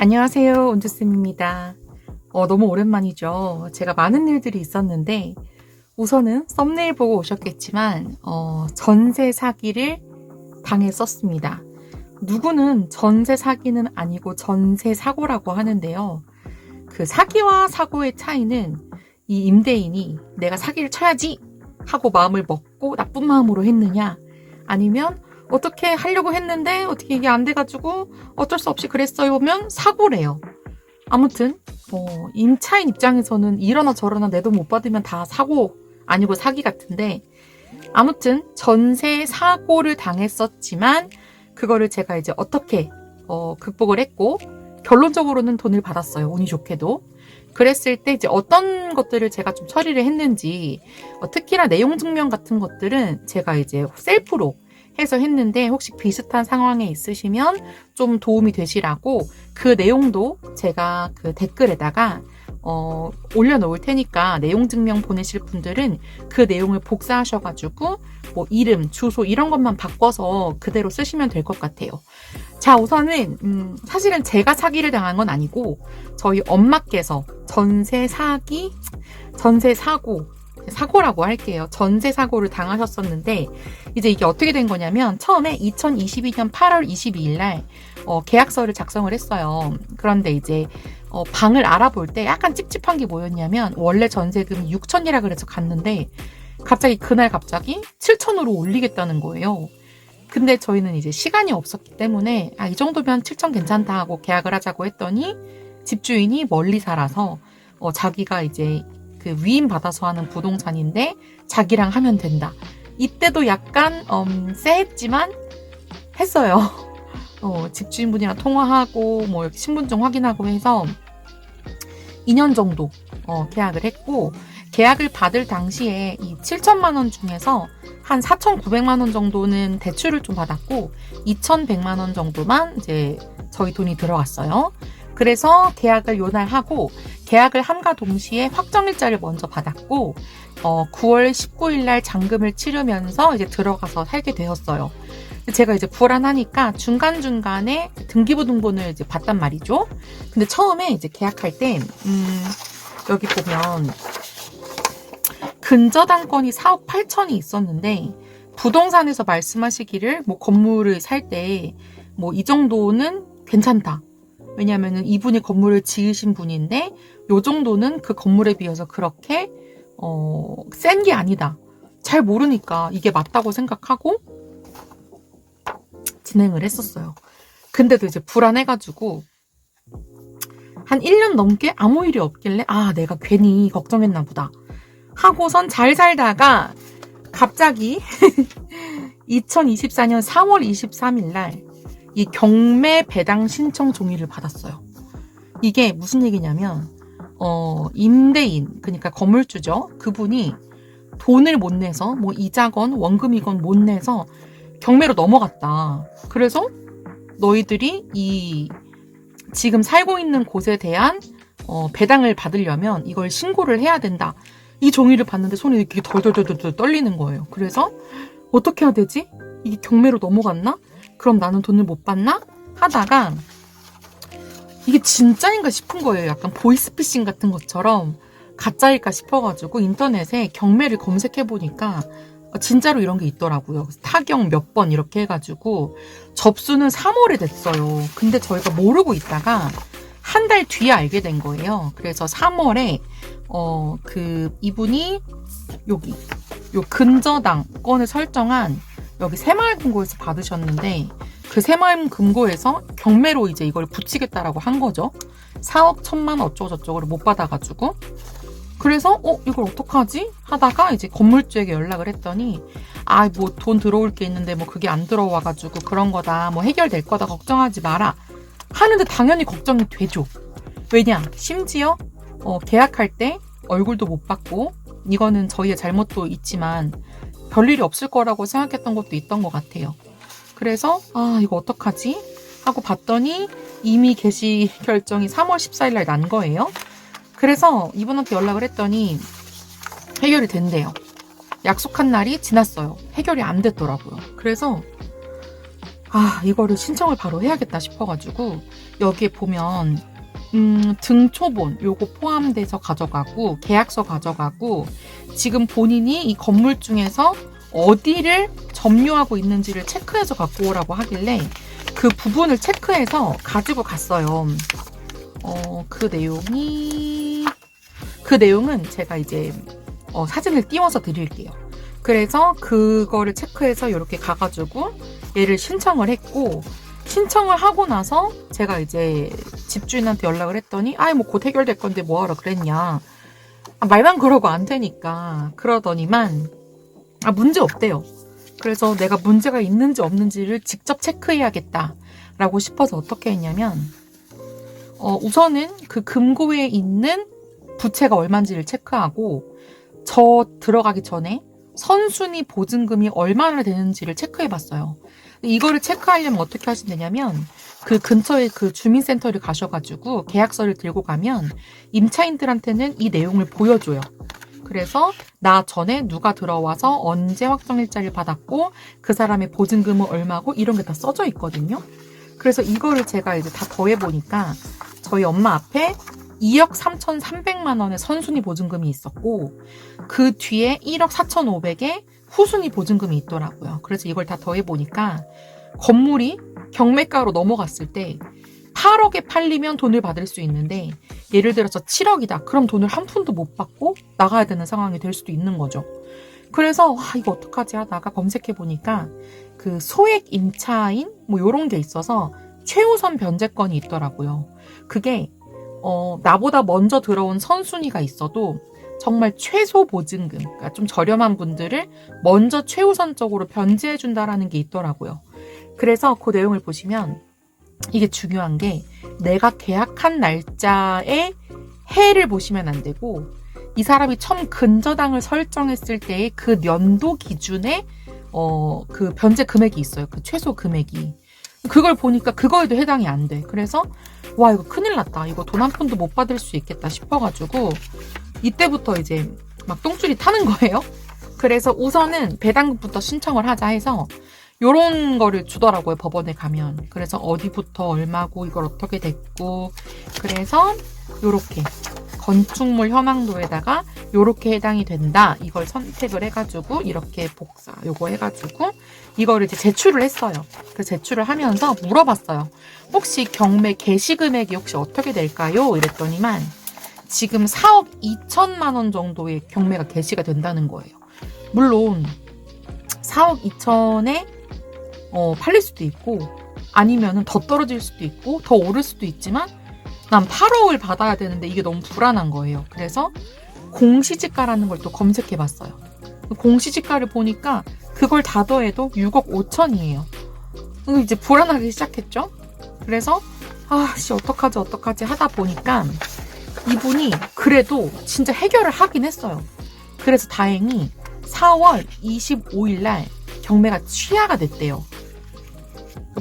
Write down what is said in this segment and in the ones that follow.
안녕하세요. 온주쌤입니다. 너무 오랜만이죠. 제가 많은 일들이 있었는데, 우선은 썸네일 보고 오셨겠지만, 전세 사기를 당했었습니다. 누구는 전세 사기는 아니고 전세 사고라고 하는데요. 그 사기와 사고의 차이는 이 임대인이 내가 사기를 쳐야지 하고 마음을 먹고 나쁜 마음으로 했느냐, 아니면 어떻게 하려고 했는데 어떻게 이게 안 돼가지고 어쩔 수 없이 그랬어요면 사고래요. 아무튼 임차인 입장에서는 이러나 저러나 내 돈 못 받으면 다 사고 아니고 사기 같은데, 아무튼 전세 사고를 당했었지만 그거를 제가 이제 어떻게 극복을 했고 결론적으로는 돈을 받았어요. 운이 좋게도. 그랬을 때 이제 어떤 것들을 제가 좀 처리를 했는지, 특히나 내용 증명 같은 것들은 제가 이제 셀프로 해서 했는데, 혹시 비슷한 상황에 있으시면 좀 도움이 되시라고 그 내용도 제가 그 댓글에다가 올려놓을 테니까, 내용 증명 보내실 분들은 그 내용을 복사하셔가지고 뭐 이름, 주소 이런 것만 바꿔서 그대로 쓰시면 될 것 같아요. 자, 우선은 사실은 제가 사기를 당한 건 아니고 저희 엄마께서 전세 사고라고 할게요. 전세 사고를 당하셨었는데, 이제 이게 어떻게 된 거냐면, 처음에 2022년 8월 22일 날 계약서를 작성을 했어요. 그런데 이제 방을 알아볼 때 약간 찝찝한 게 뭐였냐면, 원래 전세금이 6천이라 그래서 갔는데 갑자기 7천으로 올리겠다는 거예요. 근데 저희는 이제 시간이 없었기 때문에 이 정도면 7천 괜찮다 하고 계약을 하자고 했더니, 집주인이 멀리 살아서 자기가 이제 그 위임 받아서 하는 부동산인데 자기랑 하면 된다. 이때도 약간 쎄했지만 했어요. 집주인분이랑 통화하고 뭐 이렇게 신분증 확인하고 해서 2년 정도 계약을 했고, 계약을 받을 당시에 이 7천만 원 중에서 한 4,900만 원 정도는 대출을 좀 받았고 2,100만 원 정도만 이제 저희 돈이 들어갔어요. 그래서 계약을 요날하고, 계약을 함과 동시에 확정일자를 먼저 받았고 9월 19일 날 잔금을 치르면서 이제 들어가서 살게 되었어요. 제가 이제 불안하니까 중간중간에 등기부등본을 이제 봤단 말이죠. 근데 처음에 이제 계약할 때 여기 보면 근저당권이 4억 8천이 있었는데, 부동산에서 말씀하시기를 뭐 건물을 살 때 뭐 이 정도는 괜찮다. 왜냐면은 이분이 건물을 지으신 분인데 요 정도는 그 건물에 비해서 그렇게 센 게 아니다. 잘 모르니까 이게 맞다고 생각하고 진행을 했었어요. 근데도 이제 불안해가지고 한 1년 넘게 아무 일이 없길래 내가 괜히 걱정했나 보다 하고선 잘 살다가 갑자기 2024년 4월 23일 날 이 경매 배당 신청 종이를 받았어요. 이게 무슨 얘기냐면 임대인, 그러니까 건물주죠. 그분이 돈을 못 내서 뭐 이자건 원금이건 못 내서 경매로 넘어갔다. 그래서 너희들이 이 지금 살고 있는 곳에 대한 배당을 받으려면 이걸 신고를 해야 된다. 이 종이를 봤는데 손이 이렇게 덜덜덜덜 떨리는 거예요. 그래서 어떻게 해야 되지? 이게 경매로 넘어갔나? 그럼 나는 돈을 못 받나? 하다가 이게 진짜인가 싶은 거예요. 약간 보이스피싱 같은 것처럼 가짜일까 싶어가지고 인터넷에 경매를 검색해보니까 진짜로 이런 게 있더라고요. 타경 몇 번 이렇게 해가지고 접수는 3월에 됐어요. 근데 저희가 모르고 있다가 한 달 뒤에 알게 된 거예요. 그래서 3월에 그 이분이 여기 요 근저당권을 설정한 여기 새마을금고에서 받으셨는데, 그 새마을금고에서 경매로 이제 이걸 붙이겠다라고 한 거죠. 4억 1천만 어쩌고저쩌고를 못 받아가지고. 그래서 이걸 어떡하지? 하다가 이제 건물주에게 연락을 했더니 뭐 돈 들어올 게 있는데 뭐 그게 안 들어와가지고 그런 거다, 뭐 해결될 거다, 걱정하지 마라 하는데 당연히 걱정이 되죠. 왜냐, 심지어 계약할 때 얼굴도 못 봤고, 이거는 저희의 잘못도 있지만 별일이 없을 거라고 생각했던 것도 있던 것 같아요. 그래서 이거 어떡하지? 하고 봤더니 이미 개시 결정이 3월 14일 날 난 거예요. 그래서 이분한테 연락을 했더니 해결이 된대요. 약속한 날이 지났어요. 해결이 안 됐더라고요. 그래서 이거를 신청을 바로 해야겠다 싶어가지고 여기에 보면 등초본 요거 포함돼서 가져가고 계약서 가져가고 지금 본인이 이 건물 중에서 어디를 점유하고 있는지를 체크해서 갖고 오라고 하길래 그 부분을 체크해서 가지고 갔어요. 그 내용은 제가 이제 사진을 띄워서 드릴게요. 그래서 그거를 체크해서 이렇게 가가지고 얘를 신청을 했고, 신청을 하고 나서 제가 이제 집주인한테 연락을 했더니 뭐 곧 해결될 건데 뭐하러 그랬냐, 말만 그러고 안 되니까 그러더니만 문제 없대요. 그래서 내가 문제가 있는지 없는지를 직접 체크해야겠다라고 싶어서 어떻게 했냐면 우선은 그 금고에 있는 부채가 얼마인지를 체크하고 저 들어가기 전에 선순위 보증금이 얼마나 되는지를 체크해봤어요. 이거를 체크하려면 어떻게 하시면 되냐면 그 근처에 그 주민센터를 가셔가지고 계약서를 들고 가면 임차인들한테는 이 내용을 보여줘요. 그래서 나 전에 누가 들어와서 언제 확정일자를 받았고 그 사람의 보증금은 얼마고 이런 게 다 써져 있거든요. 그래서 이거를 제가 이제 다 더해보니까 저희 엄마 앞에 2억 3,300만 원의 선순위 보증금이 있었고 그 뒤에 1억 4,500의 후순위 보증금이 있더라고요. 그래서 이걸 다 더해보니까 건물이 경매가로 넘어갔을 때 8억에 팔리면 돈을 받을 수 있는데 예를 들어서 7억이다. 그럼 돈을 한 푼도 못 받고 나가야 되는 상황이 될 수도 있는 거죠. 그래서 이거 어떡하지 하다가 검색해보니까 그 소액 임차인 요런 게 있어서 최우선 변제권이 있더라고요. 그게 나보다 먼저 들어온 선순위가 있어도 정말 최소 보증금, 그러니까 좀 저렴한 분들을 먼저 최우선적으로 변제해준다라는 게 있더라고요. 그래서 그 내용을 보시면 이게 중요한 게 내가 계약한 날짜의 해를 보시면 안 되고 이 사람이 처음 근저당을 설정했을 때의 그 연도 기준에 그 변제 금액이 있어요. 그 최소 금액이. 그걸 보니까 그거에도 해당이 안 돼. 그래서 이거 큰일 났다. 이거 돈 한 푼도 못 받을 수 있겠다 싶어가지고 이때부터 이제 막 똥줄이 타는 거예요. 그래서 우선은 배당금부터 신청을 하자 해서 요런 거를 주더라고요, 법원에 가면. 그래서 어디부터 얼마고 이걸 어떻게 됐고, 그래서 요렇게 건축물 현황도에다가 요렇게 해당이 된다, 이걸 선택을 해가지고 이렇게 복사 요거 해가지고 이거를 이제 제출을 했어요. 그래서 제출을 하면서 물어봤어요. 혹시 경매 개시 금액이 혹시 어떻게 될까요? 이랬더니만 지금 4억 2천만 원 정도의 경매가 개시가 된다는 거예요. 물론 4억 2천에 팔릴 수도 있고 아니면은 더 떨어질 수도 있고 더 오를 수도 있지만 난 8억을 받아야 되는데 이게 너무 불안한 거예요. 그래서 공시지가라는 걸 또 검색해 봤어요. 공시지가를 보니까 그걸 다 더해도 6억 5천이에요. 이제 불안하기 시작했죠. 그래서 어떡하지 하다 보니까 이분이 그래도 진짜 해결을 하긴 했어요. 그래서 다행히 4월 25일 날 경매가 취하가 됐대요.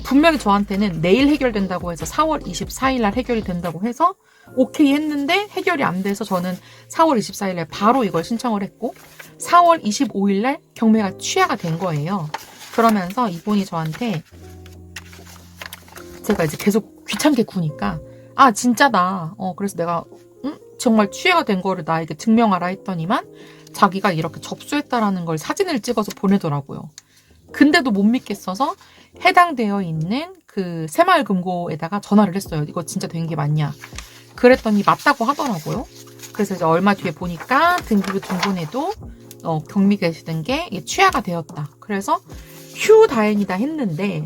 분명히 저한테는 내일 해결된다고 해서 4월 24일 날 해결이 된다고 해서 오케이 했는데 해결이 안 돼서 저는 4월 24일 날 바로 이걸 신청을 했고 4월 25일 날 경매가 취하가 된 거예요. 그러면서 이분이 저한테 제가 이제 계속 귀찮게 구니까 진짜다. 그래서 내가 정말 취해가 된 거를 나에게 증명하라 했더니만 자기가 이렇게 접수했다라는 걸 사진을 찍어서 보내더라고요. 근데도 못 믿겠어서 해당되어 있는 그 새마을금고에다가 전화를 했어요. 이거 진짜 된 게 맞냐? 그랬더니 맞다고 하더라고요. 그래서 이제 얼마 뒤에 보니까 등기부 등본에도 경미 개시된 게 취하가 되었다. 그래서 휴 다행이다 했는데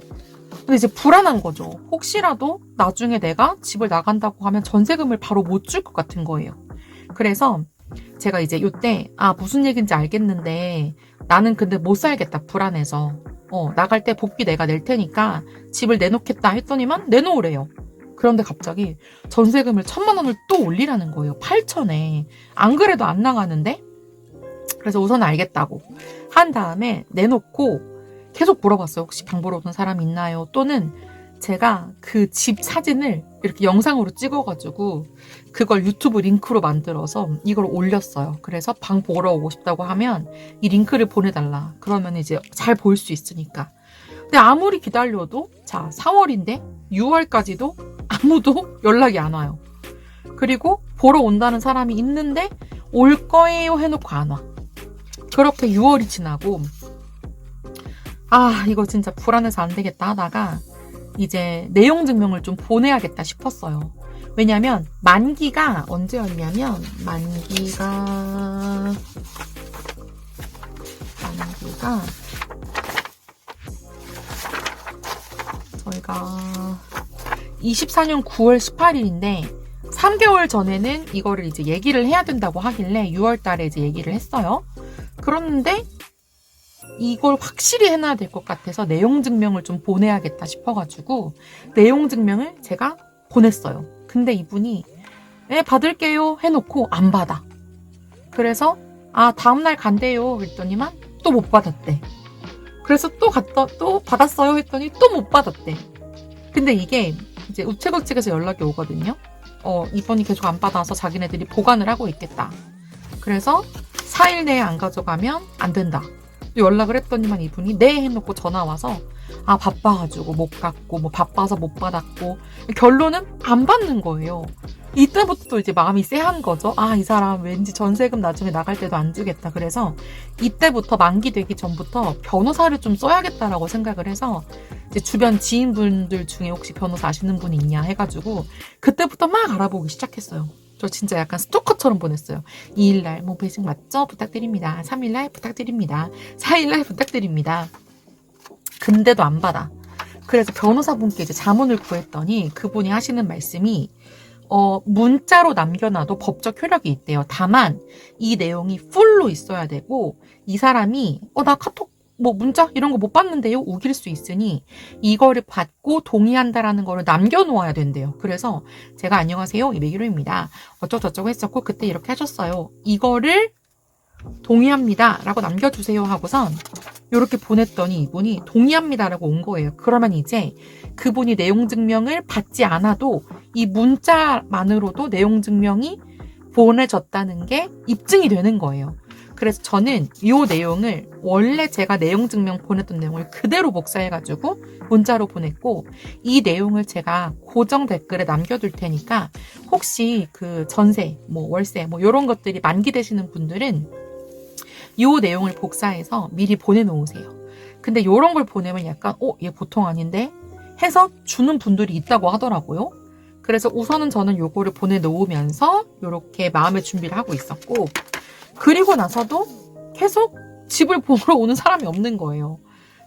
근데 이제 불안한 거죠. 혹시라도 나중에 내가 집을 나간다고 하면 전세금을 바로 못 줄 것 같은 거예요. 그래서 제가 이제 요때 무슨 얘기인지 알겠는데 나는 근데 못 살겠다 불안해서 나갈 때 복비 내가 낼 테니까 집을 내놓겠다 했더니만 내놓으래요. 그런데 갑자기 전세금을 1,000만 원을 또 올리라는 거예요. 8천에. 안 그래도 안 나가는데? 그래서 우선 알겠다고 한 다음에 내놓고 계속 물어봤어요. 혹시 방 보러 오는 사람 있나요? 또는 제가 그 집 사진을 이렇게 영상으로 찍어가지고 그걸 유튜브 링크로 만들어서 이걸 올렸어요. 그래서 방 보러 오고 싶다고 하면 이 링크를 보내달라. 그러면 이제 잘 볼 수 있으니까. 근데 아무리 기다려도 자 4월인데 6월까지도 아무도 연락이 안 와요. 그리고 보러 온다는 사람이 있는데 올 거예요 해놓고 안 와. 그렇게 6월이 지나고 아 이거 진짜 불안해서 안 되겠다 하다가 이제 내용 증명을 좀 보내야겠다 싶었어요. 왜냐면 만기가 언제였냐면 만기가 저희가 24년 9월 18일인데 3개월 전에는 이거를 이제 얘기를 해야 된다고 하길래 6월 달에 이제 얘기를 했어요. 그런데 이걸 확실히 해놔야 될 것 같아서 내용 증명을 좀 보내야겠다 싶어가지고 내용 증명을 제가 보냈어요. 근데 이분이 받을게요 해놓고 안 받아. 그래서 다음날 간대요 그랬더니만 또 못 받았대. 그래서 또 받았어요 했더니 또 못 받았대. 근데 이게 이제 우체국 측에서 연락이 오거든요. 이번이 계속 안 받아서 자기네들이 보관을 하고 있겠다. 그래서 4일 내에 안 가져가면 안 된다. 연락을 했더니만 이분이 네 해놓고 전화 와서 바빠가지고 못 갔고 뭐 바빠서 못 받았고 결론은 안 받는 거예요. 이때부터 또 이제 마음이 쎄한 거죠. 이 사람 왠지 전세금 나중에 나갈 때도 안 주겠다. 그래서 이때부터 만기 되기 전부터 변호사를 좀 써야겠다라고 생각을 해서 이제 주변 지인분들 중에 혹시 변호사 아시는 분이 있냐 해가지고 그때부터 막 알아보기 시작했어요. 저 진짜 약간 스토커처럼 보냈어요. 2일날 뭐 배식 맞죠? 부탁드립니다. 3일날 부탁드립니다. 4일날 부탁드립니다. 근데도 안 받아. 그래서 변호사분께 이제 자문을 구했더니 그분이 하시는 말씀이 문자로 남겨놔도 법적 효력이 있대요. 다만 이 내용이 풀로 있어야 되고 이 사람이 나 카톡 뭐 문자 이런 거 못 받는데요 우길 수 있으니 이거를 받고 동의한다라는 거를 남겨놓아야 된대요. 그래서 제가 안녕하세요 이매기로입니다. 어쩌고저쩌고 했었고 그때 이렇게 하셨어요. 이거를 동의합니다 라고 남겨주세요 하고선 이렇게 보냈더니 이분이 동의합니다 라고 온 거예요. 그러면 이제 그분이 내용 증명을 받지 않아도 이 문자만으로도 내용 증명이 보내졌다는 게 입증이 되는 거예요. 그래서 저는 이 내용을 원래 제가 내용 증명 보냈던 내용을 그대로 복사해가지고 문자로 보냈고 이 내용을 제가 고정 댓글에 남겨둘 테니까 혹시 그 전세, 뭐 월세, 뭐 이런 것들이 만기되시는 분들은 이 내용을 복사해서 미리 보내놓으세요. 근데 이런 걸 보내면 약간 얘 보통 아닌데 해서 주는 분들이 있다고 하더라고요. 그래서 우선은 저는 요거를 보내놓으면서 이렇게 마음의 준비를 하고 있었고 그리고 나서도 계속 집을 보러 오는 사람이 없는 거예요.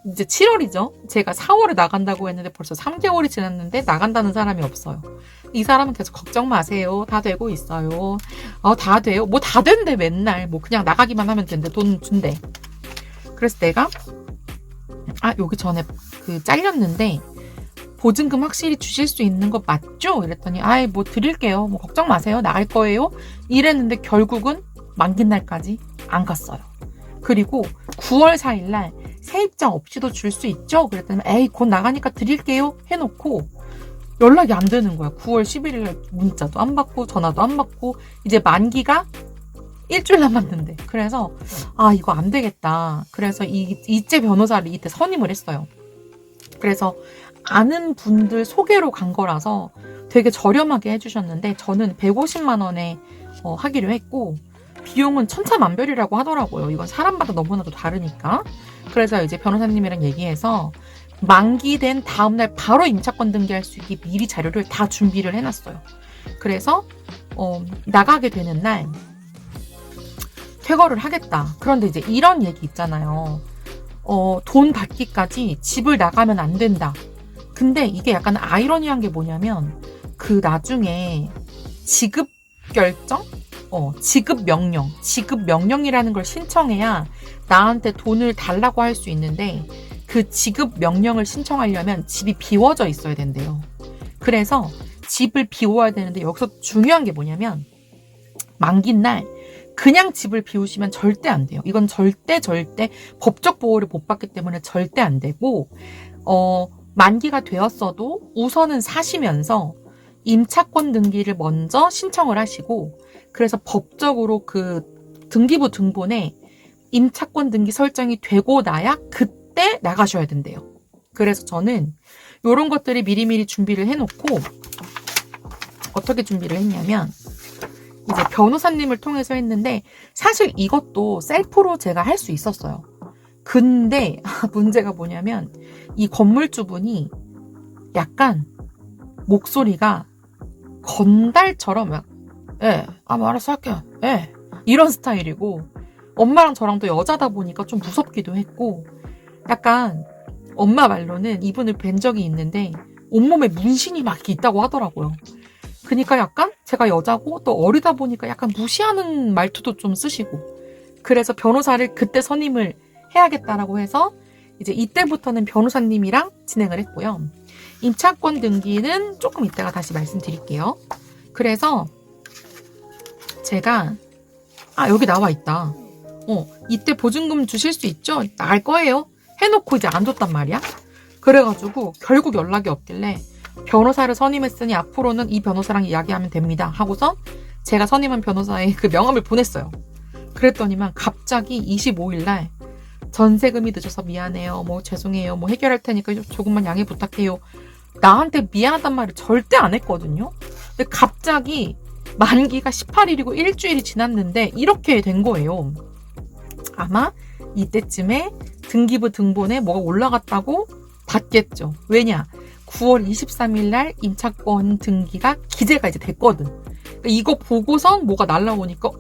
이제 7월이죠. 제가 4월에 나간다고 했는데 벌써 3개월이 지났는데 나간다는 사람이 없어요. 이 사람은 계속 걱정 마세요. 다 되고 있어요. 다 돼요. 뭐 다 된대 맨날. 뭐 그냥 나가기만 하면 된대. 돈 준대. 그래서 내가 여기 전에 잘렸는데 보증금 확실히 주실 수 있는 거 맞죠? 이랬더니 뭐 드릴게요. 뭐 걱정 마세요. 나갈 거예요. 이랬는데 결국은 만기 날까지 안 갔어요. 그리고 9월 4일날 세입장 없이도 줄 수 있죠? 그랬더니 곧 나가니까 드릴게요 해놓고 연락이 안 되는 거야. 9월 11일날 문자도 안 받고 전화도 안 받고 이제 만기가 일주일 남았는데 그래서 이거 안 되겠다. 그래서 이제 변호사를 이때 선임을 했어요. 그래서 아는 분들 소개로 간 거라서 되게 저렴하게 해주셨는데 저는 150만 원에 하기로 했고 비용은 천차만별이라고 하더라고요. 이건 사람마다 너무나도 다르니까. 그래서 이제 변호사님이랑 얘기해서 만기된 다음날 바로 임차권 등기할 수 있게 미리 자료를 다 준비를 해놨어요. 그래서 나가게 되는 날 퇴거를 하겠다. 그런데 이제 이런 얘기 있잖아요. 돈 받기까지 집을 나가면 안 된다. 근데 이게 약간 아이러니한 게 뭐냐면 그 나중에 지급 결정? 지급 명령이라는 걸 신청해야 나한테 돈을 달라고 할 수 있는데 그 지급 명령을 신청하려면 집이 비워져 있어야 된대요. 그래서 집을 비워야 되는데 여기서 중요한 게 뭐냐면 만기 날 그냥 집을 비우시면 절대 안 돼요. 이건 절대 법적 보호를 못 받기 때문에 절대 안 되고 만기가 되었어도 우선은 사시면서 임차권 등기를 먼저 신청을 하시고 그래서 법적으로 그 등기부 등본에 임차권 등기 설정이 되고 나야 그때 나가셔야 된대요. 그래서 저는 이런 것들이 미리미리 준비를 해놓고 어떻게 준비를 했냐면 이제 변호사님을 통해서 했는데 사실 이것도 셀프로 제가 할 수 있었어요. 근데 문제가 뭐냐면 이 건물주분이 약간 목소리가 건달처럼 막 알아서 할게요. 이런 스타일이고 엄마랑 저랑 또 여자다 보니까 좀 무섭기도 했고 약간 엄마 말로는 이분을 뵌 적이 있는데 온몸에 문신이 막 있다고 하더라고요. 그러니까 약간 제가 여자고 또 어리다 보니까 약간 무시하는 말투도 좀 쓰시고 그래서 변호사를 그때 선임을 해야겠다라고 해서 이제 이때부터는 변호사님이랑 진행을 했고요. 임차권 등기는 조금 이따가 다시 말씀드릴게요. 그래서 제가 여기 나와 있다. 이때 보증금 주실 수 있죠? 나갈 거예요. 해놓고 이제 안 줬단 말이야. 그래가지고 결국 연락이 없길래 변호사를 선임했으니 앞으로는 이 변호사랑 이야기하면 됩니다 하고서 제가 선임한 변호사의 그 명함을 보냈어요. 그랬더니만 갑자기 25일날 전세금이 늦어서 미안해요. 뭐 죄송해요. 뭐 해결할 테니까 조금만 양해 부탁해요. 나한테 미안하단 말을 절대 안 했거든요. 근데 갑자기 만기가 18일이고 일주일이 지났는데 이렇게 된 거예요. 아마 이때쯤에 등기부 등본에 뭐가 올라갔다고 봤겠죠. 왜냐? 9월 23일 날 임차권 등기가 기재가 이제 됐거든. 그러니까 이거 보고선 뭐가 날라오니까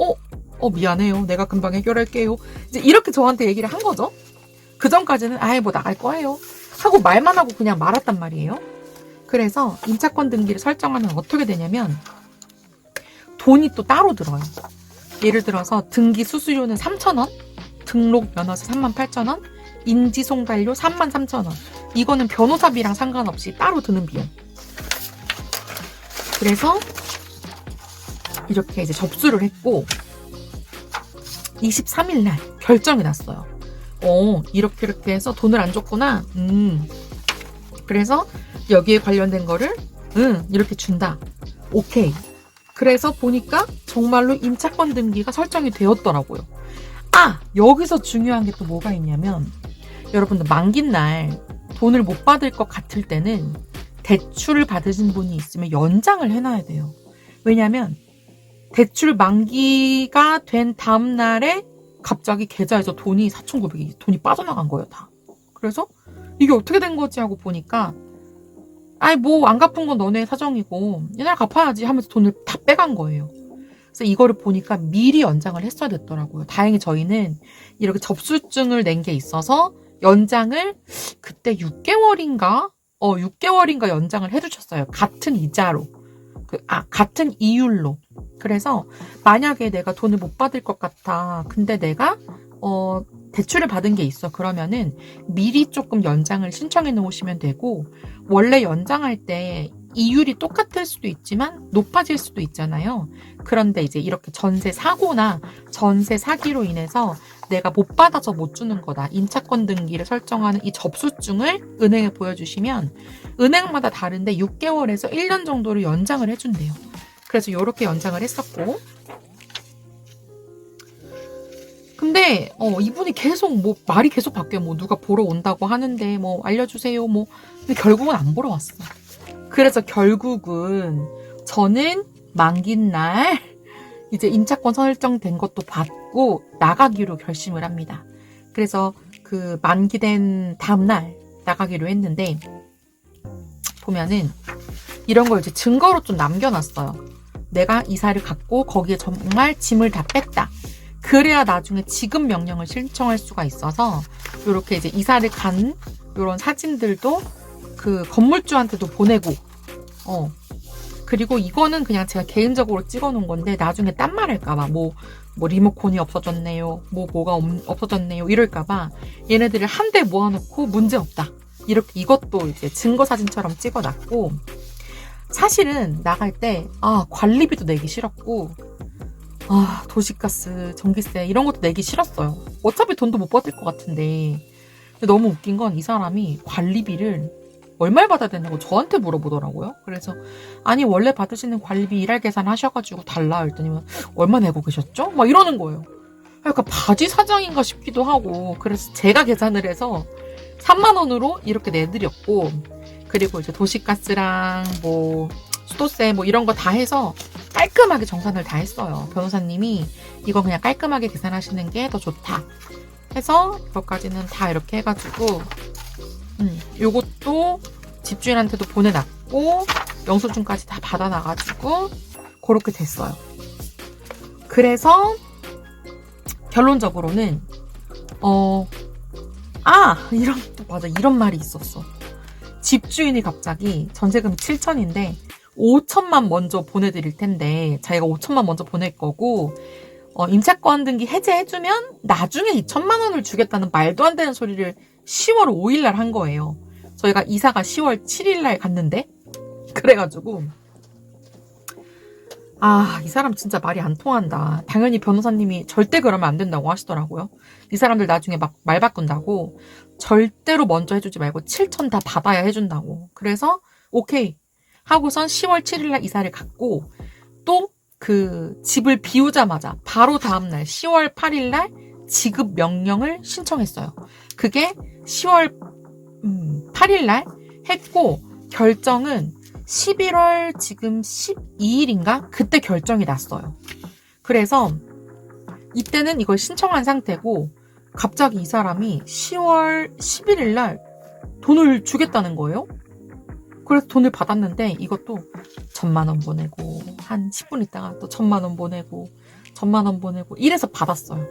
미안해요. 내가 금방 해결할게요. 이제 이렇게 저한테 얘기를 한 거죠. 그 전까지는 뭐 나갈 거예요. 하고 말만 하고 그냥 말았단 말이에요. 그래서 임차권 등기를 설정하면 어떻게 되냐면 돈이 또 따로 들어요. 예를 들어서 등기 수수료는 3,000원, 등록 면허세 38,000원, 인지송달료 33,000원. 이거는 변호사비랑 상관없이 따로 드는 비용. 그래서 이렇게 이제 접수를 했고 23일 날 결정이 났어요. 이렇게 해서 돈을 안 줬구나. 그래서 여기에 관련된 거를 이렇게 준다. 오케이. 그래서 보니까 정말로 임차권 등기가 설정이 되었더라고요. 여기서 중요한 게 또 뭐가 있냐면 여러분들 만긴 날 돈을 못 받을 것 같을 때는 대출을 받으신 분이 있으면 연장을 해놔야 돼요. 왜냐면 대출 만기가 된 다음 날에 갑자기 계좌에서 돈이 4,900이 돈이 빠져나간 거예요, 다. 그래서 이게 어떻게 된 거지 하고 보니까 뭐 안 갚은 건 너네 사정이고 얘날 갚아야지 하면서 돈을 다 빼간 거예요. 그래서 이거를 보니까 미리 연장을 했어야 됐더라고요. 다행히 저희는 이렇게 접수증을 낸 게 있어서 연장을 그때 6개월인가 6개월인가 연장을 해주셨어요. 같은 이자로. 같은 이율로. 그래서 만약에 내가 돈을 못 받을 것 같아. 근데 내가 대출을 받은 게 있어. 그러면은 미리 조금 연장을 신청해 놓으시면 되고 원래 연장할 때 이율이 똑같을 수도 있지만 높아질 수도 있잖아요. 그런데 이제 이렇게 전세 사고나 전세 사기로 인해서 내가 못 받아서 못 주는 거다. 임차권 등기를 설정하는 이 접수증을 은행에 보여주시면 은행마다 다른데 6개월에서 1년 정도를 연장을 해준대요. 그래서 이렇게 연장을 했었고 근데 이분이 계속 말이 계속 바뀌어요. 누가 보러 온다고 하는데 알려주세요. 근데 결국은 안 보러 왔어. 그래서 결국은 저는 만긴 날 이제 임차권 설정된 것도 받고 나가기로 결심을 합니다. 그래서 그 만기된 다음날 나가기로 했는데 보면은 이런 걸 이제 증거로 좀 남겨놨어요. 내가 이사를 갔고 거기에 정말 짐을 다 뺐다. 그래야 나중에 지급 명령을 신청할 수가 있어서 이렇게 이제 이사를 간 이런 사진들도 그 건물주한테도 보내고 그리고 이거는 그냥 제가 개인적으로 찍어놓은 건데 나중에 딴 말 할까봐 뭐 리모컨이 없어졌네요. 뭐가 없어졌네요. 이럴까봐 얘네들을 한데 모아놓고 문제없다. 이렇게 이것도 이제 증거사진처럼 찍어놨고 사실은 나갈 때 관리비도 내기 싫었고 도시가스, 전기세 이런 것도 내기 싫었어요. 어차피 돈도 못 받을 것 같은데 근데 너무 웃긴 건 이 사람이 관리비를 얼마를 받아야 되냐고 저한테 물어보더라고요. 그래서 아니 원래 받으시는 관리비 일할 계산 하셔가지고 달라 했더니 얼마 내고 계셨죠? 막 이러는 거예요. 그러니까 바지 사장인가 싶기도 하고 그래서 제가 계산을 해서 3만 원으로 이렇게 내드렸고, 그리고 이제 도시가스랑 뭐 수도세 뭐 이런 거 다 해서 깔끔하게 정산을 다 했어요. 변호사님이 이거 그냥 깔끔하게 계산하시는 게 더 좋다 해서 이것까지는 다 이렇게 해가지고 요것도 집주인한테도 보내놨고 영수증까지 다 받아놔가지고 그렇게 됐어요. 그래서 결론적으로는 이런 말이 있었어. 집주인이 갑자기 전세금이 7천인데 5천만 먼저 보내드릴 텐데 자기가 5천만 먼저 보낼 거고 임차권 등기 해제해주면 나중에 2천만 원을 주겠다는 말도 안 되는 소리를 10월 5일 날 한 거예요. 저희가 이사가 10월 7일 날 갔는데 그래가지고 이 사람 진짜 말이 안 통한다. 당연히 변호사님이 절대 그러면 안 된다고 하시더라고요. 이 사람들 나중에 막 말 바꾼다고 절대로 먼저 해주지 말고 7천 다 받아야 해준다고. 그래서 오케이 하고선 10월 7일 날 이사를 갔고 또 그 집을 비우자마자 바로 다음날 10월 8일 날 지급 명령을 신청했어요. 그게 10월 8일 날 했고 결정은 11월 지금 12일인가? 그때 결정이 났어요. 그래서 이때는 이걸 신청한 상태고 갑자기 이 사람이 10월 11일 날 돈을 주겠다는 거예요. 그래서 돈을 받았는데 이것도 1,000만 원 보내고 한 10분 있다가 또 1,000만 원 보내고 1,000만 원 보내고 이래서 받았어요.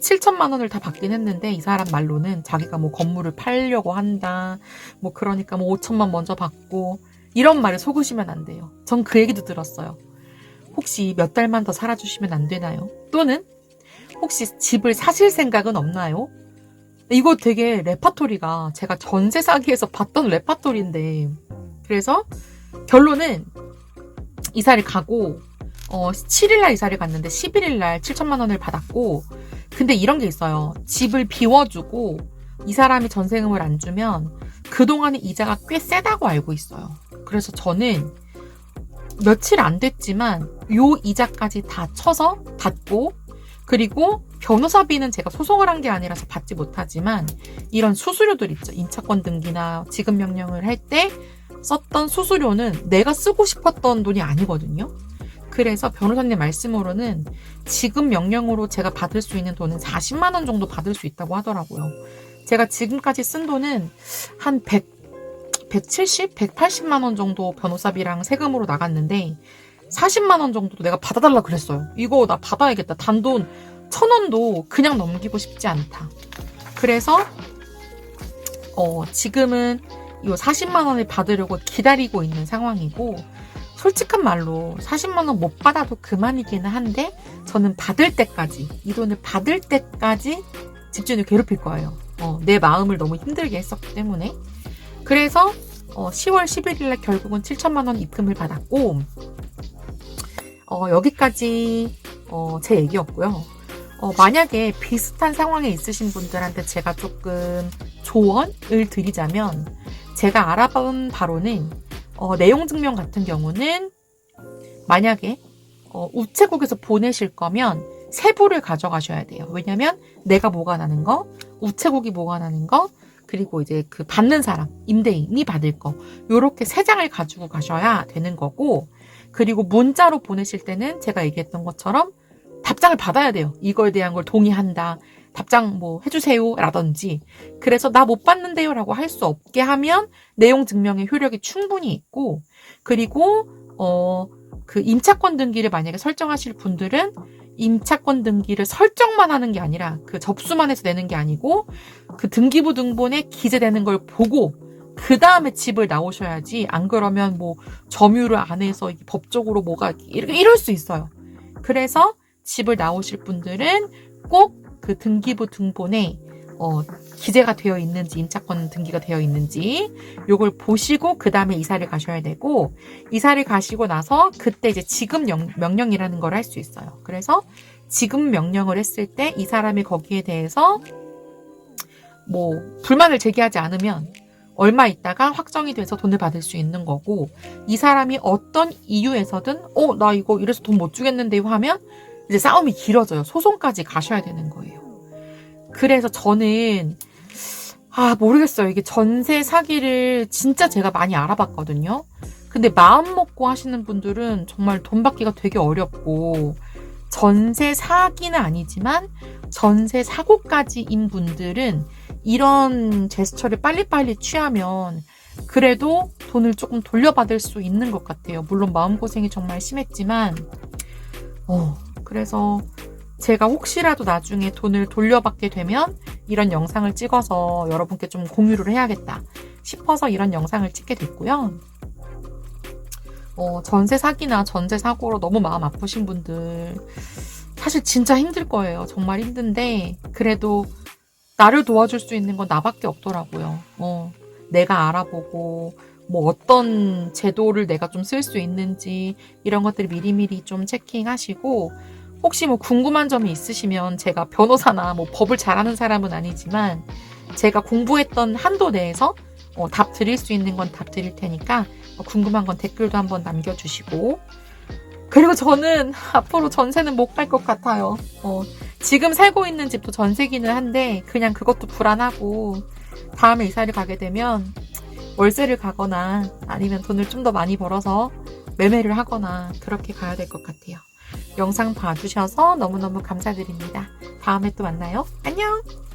7천만 원을 다 받긴 했는데 이 사람 말로는 자기가 뭐 건물을 팔려고 한다. 뭐 그러니까 뭐 5천만 먼저 받고 이런 말에 속으시면 안 돼요. 전 그 얘기도 들었어요. 혹시 몇 달만 더 살아주시면 안 되나요? 또는 혹시 집을 사실 생각은 없나요? 이거 되게 레파토리가 제가 전세 사기에서 봤던 레파토리인데 그래서 결론은 이사를 가고 7일날 이사를 갔는데 11일날 7천만 원을 받았고 근데 이런 게 있어요. 집을 비워주고 이 사람이 전세금을 안 주면 그동안의 이자가 꽤 세다고 알고 있어요. 그래서 저는 며칠 안 됐지만 요 이자까지 다 쳐서 받고 그리고 변호사비는 제가 소송을 한 게 아니라서 받지 못하지만 이런 수수료들 있죠. 임차권 등기나 지급 명령을 할 때 썼던 수수료는 내가 쓰고 싶었던 돈이 아니거든요. 그래서 변호사님 말씀으로는 지급 명령으로 제가 받을 수 있는 돈은 40만 원 정도 받을 수 있다고 하더라고요. 제가 지금까지 쓴 돈은 한 170, 180만 원 정도 변호사비랑 세금으로 나갔는데 40만 원 정도 내가 받아달라 그랬어요. 이거 나 받아야겠다. 단돈 1,000원도 그냥 넘기고 싶지 않다. 그래서 지금은 이 40만 원을 받으려고 기다리고 있는 상황이고 솔직한 말로 40만 원 못 받아도 그만이기는 한데 저는 받을 때까지 이 돈을 받을 때까지 집주인을 괴롭힐 거예요. 내 마음을 너무 힘들게 했었기 때문에 그래서 10월 11일 날 결국은 7천만 원 입금을 받았고 여기까지 제 얘기였고요. 만약에 비슷한 상황에 있으신 분들한테 제가 조금 조언을 드리자면 제가 알아본 바로는 내용증명 같은 경우는 만약에 우체국에서 보내실 거면 세부를 가져가셔야 돼요. 왜냐면 내가 뭐가 나는 거, 우체국이 뭐가 나는 거, 그리고 이제 그 받는 사람, 임대인이 받을 거 요렇게 3장을 가지고 가셔야 되는 거고 그리고 문자로 보내실 때는 제가 얘기했던 것처럼 답장을 받아야 돼요. 이거에 대한 걸 동의한다. 답장 뭐 해주세요 라든지 그래서 나 못 받는데요 라고 할 수 없게 하면 내용 증명의 효력이 충분히 있고 그리고 그 임차권 등기를 만약에 설정하실 분들은 임차권 등기를 설정만 하는 게 아니라 그 접수만 해서 내는 게 아니고 그 등기부 등본에 기재되는 걸 보고 그 다음에 집을 나오셔야지 안 그러면 뭐 점유를 안 해서 법적으로 뭐가 이럴 수 있어요. 그래서 집을 나오실 분들은 꼭 그 등기부 등본에 기재가 되어 있는지 임차권 등기가 되어 있는지 요걸 보시고 그 다음에 이사를 가셔야 되고 이사를 가시고 나서 그때 이제 지급 명령이라는 걸 할 수 있어요. 그래서 지급 명령을 했을 때 이 사람이 거기에 대해서 뭐 불만을 제기하지 않으면 얼마 있다가 확정이 돼서 돈을 받을 수 있는 거고 이 사람이 어떤 이유에서든 나 이거 이래서 돈 못 주겠는데요 하면 이제 싸움이 길어져요. 소송까지 가셔야 되는 거예요. 그래서 저는 모르겠어요. 이게 전세 사기를 진짜 제가 많이 알아봤거든요. 근데 마음 먹고 하시는 분들은 정말 돈 받기가 되게 어렵고, 전세 사기는 아니지만 전세 사고까지인 분들은 이런 제스처를 빨리빨리 취하면 그래도 돈을 조금 돌려받을 수 있는 것 같아요. 물론 마음고생이 정말 심했지만, 그래서 제가 혹시라도 나중에 돈을 돌려받게 되면 이런 영상을 찍어서 여러분께 좀 공유를 해야겠다 싶어서 이런 영상을 찍게 됐고요. 전세 사기나 전세 사고로 너무 마음 아프신 분들 사실 진짜 힘들 거예요. 정말 힘든데 그래도 나를 도와줄 수 있는 건 나밖에 없더라고요. 내가 알아보고 뭐 어떤 제도를 내가 좀 쓸 수 있는지 이런 것들을 미리미리 좀 체킹하시고, 혹시 뭐 궁금한 점이 있으시면 제가 변호사나 뭐 법을 잘하는 사람은 아니지만 제가 공부했던 한도 내에서 답 드릴 수 있는 건 답 드릴 테니까 궁금한 건 댓글도 한번 남겨주시고, 그리고 저는 앞으로 전세는 못 갈 것 같아요. 지금 살고 있는 집도 전세기는 한데 그냥 그것도 불안하고, 다음에 이사를 가게 되면 월세를 가거나 아니면 돈을 좀 더 많이 벌어서 매매를 하거나 그렇게 가야 될 것 같아요. 영상 봐주셔서 너무너무 감사드립니다. 다음에 또 만나요. 안녕!